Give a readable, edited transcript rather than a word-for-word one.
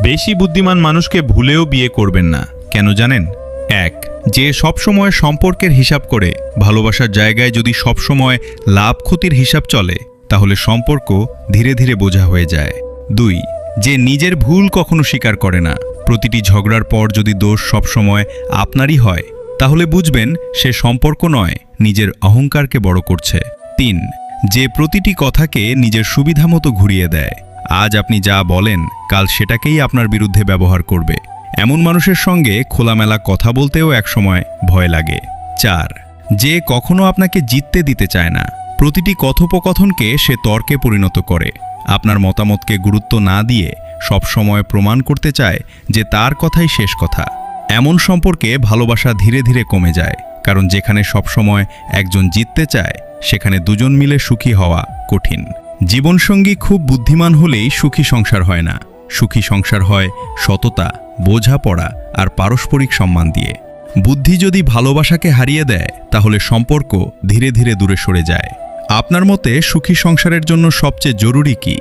বেশি বুদ্ধিমান মানুষকে ভুলেও বিয়ে করবেন না। কেন জানেন? এক, যে সবসময় সম্পর্কের হিসাব করে, ভালোবাসার জায়গায় যদি সবসময় লাভ ক্ষতির হিসাব চলে, তাহলে সম্পর্ক ধীরে ধীরে বোঝা হয়ে যায়। দুই, যে নিজের ভুল কখনো স্বীকার করে না, প্রতিটি ঝগড়ার পর যদি দোষ সবসময় আপনারই হয়, তাহলে বুঝবেন সে সম্পর্ক নয়, নিজের অহংকারকে বড় করছে। তিন, যে প্রতিটি কথাকে নিজের সুবিধা মতো ঘুরিয়ে দেয়, আজ আপনি যা বলেন কাল সেটাকেই আপনার বিরুদ্ধে ব্যবহার করবে, এমন মানুষের সঙ্গে খোলামেলা কথা বলতেও একসময় ভয় লাগে। চার, যে কখনো আপনাকে জিততে দিতে চায় না, প্রতিটি কথোপকথনকে সে তর্কে পরিণত করে, আপনার মতামতকে গুরুত্ব না দিয়ে সবসময় প্রমাণ করতে চায় যে তার কথাই শেষ কথা, এমন সম্পর্কে ভালোবাসা ধীরে ধীরে কমে যায়। কারণ যেখানে সবসময় একজন জিততে চায়, সেখানে দুজন মিলে সুখী হওয়া কঠিন। জীবনসঙ্গী খুব বুদ্ধিমান হলেই সুখী সংসার হয় না। সুখী সংসার হয় সততা, বোঝাপড়া আর পারস্পরিক সম্মান দিয়ে। বুদ্ধি যদি ভালোবাসাকে হারিয়ে দেয়, তাহলে সম্পর্ক ধীরে ধীরে দূরে সরে যায়। আপনার মতে সুখী সংসারের জন্য সবচেয়ে জরুরি কি?